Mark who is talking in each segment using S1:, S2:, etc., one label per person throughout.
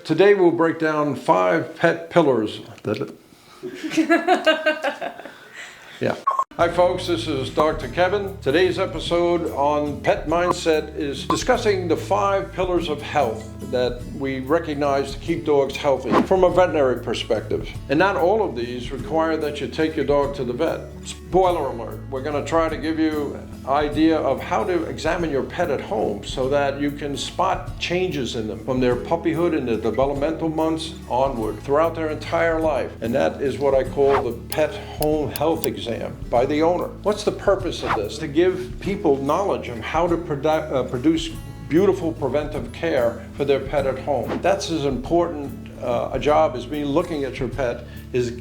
S1: Today we'll break down 5 pet pillars. Yeah. Hi folks, this is Dr. Kevin. Today's episode on Pet Mindset is discussing the 5 pillars of health that we recognize to keep dogs healthy from a veterinary perspective. And not all of these require that you take your dog to the vet. Spoiler alert, we're going to try to give you an idea of how to examine your pet at home so that you can spot changes in them from their puppyhood and the developmental months onward throughout their entire life. And that is what I call the pet home health exam by the owner. What's the purpose of this? To give people knowledge of how to produce beautiful preventive care for their pet at home. That's as important a job as me looking at your pet is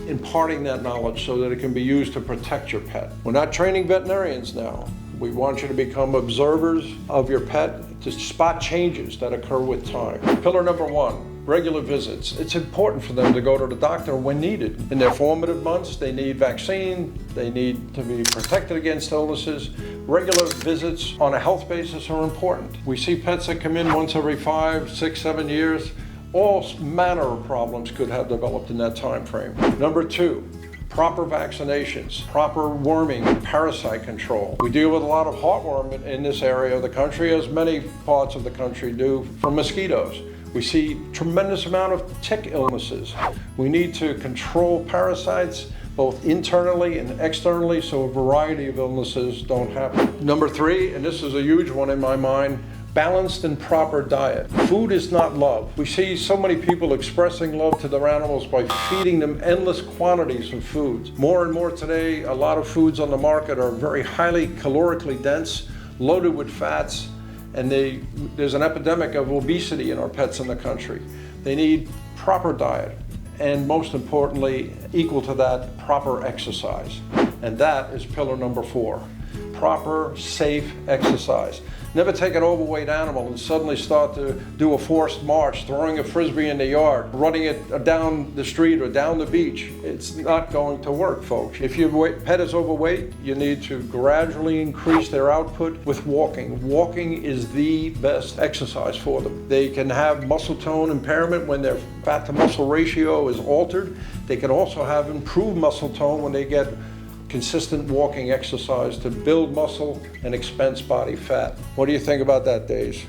S1: imparting that knowledge so that it can be used to protect your pet. We're not training veterinarians now. We want you to become observers of your pet to spot changes that occur with time. Pillar number 1, regular visits. It's important for them to go to the doctor when needed. In their formative months, they need vaccine, they need to be protected against illnesses. Regular visits on a health basis are important. We see pets that come in once every 5, 6, 7 years. All manner of problems could have developed in that time frame. Number 2, proper vaccinations, proper worming and parasite control. We deal with a lot of heartworm in this area of the country, as many parts of the country do, from mosquitoes. We see tremendous amount of tick illnesses. We need to control parasites both internally and externally so a variety of illnesses don't happen. Number 3, and this is a huge one in my mind, balanced and proper diet. Food is not love. We see so many people expressing love to their animals by feeding them endless quantities of foods. More and more today, a lot of foods on the market are very highly calorically dense, loaded with fats, and there's an epidemic of obesity in our pets in the country. They need proper diet, and most importantly, equal to that, proper exercise. And that is pillar number 4, proper, safe exercise. Never take an overweight animal and suddenly start to do a forced march, throwing a frisbee in the yard, running it down the street or down the beach. It's not going to work, folks. If your pet is overweight, you need to gradually increase their output with walking. Walking is the best exercise for them. They can have muscle tone impairment when their fat to muscle ratio is altered. They can also have improved muscle tone when they get consistent walking exercise to build muscle and expense body fat. What do you think about that, Daisy?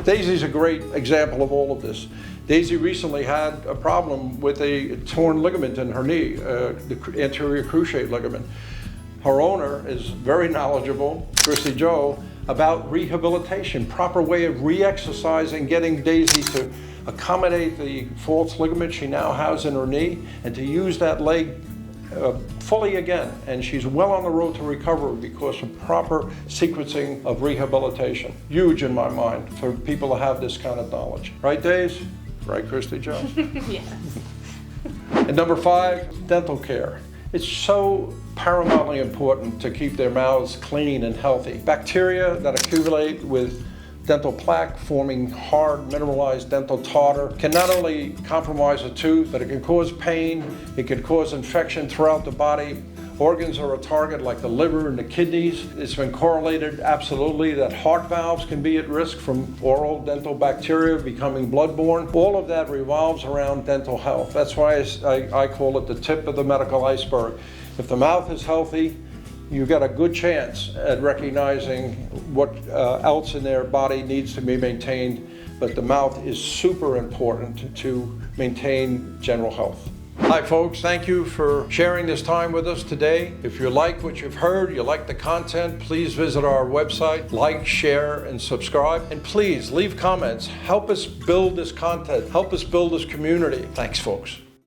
S1: Daisy's a great example of all of this. Daisy recently had a problem with a torn ligament in her knee, the anterior cruciate ligament. Her owner is very knowledgeable, Christy Joe, about rehabilitation, proper way of re-exercising, getting Daisy to accommodate the false ligament she now has in her knee and to use that leg fully again, and she's well on the road to recovery because of proper sequencing of rehabilitation. Huge in my mind for people to have this kind of knowledge. Right, Days? Right, Christy Joe?
S2: Yes.
S1: And number 5, dental care. It's so paramountly important to keep their mouths clean and healthy. Bacteria that accumulate with dental plaque, forming hard mineralized dental tartar, can not only compromise a tooth, but it can cause pain, it can cause infection throughout the body. Organs are a target like the liver and the kidneys. It's been correlated absolutely that heart valves can be at risk from oral dental bacteria becoming bloodborne. All of that revolves around dental health. That's why I call it the tip of the medical iceberg. If the mouth is healthy, you've got a good chance at recognizing what else in their body needs to be maintained, but the mouth is super important to maintain general health. Hi folks, thank you for sharing this time with us today. If you like what you've heard, you like the content, please visit our website, like, share, and subscribe. And please leave comments. Help us build this content. Help us build this community. Thanks, folks.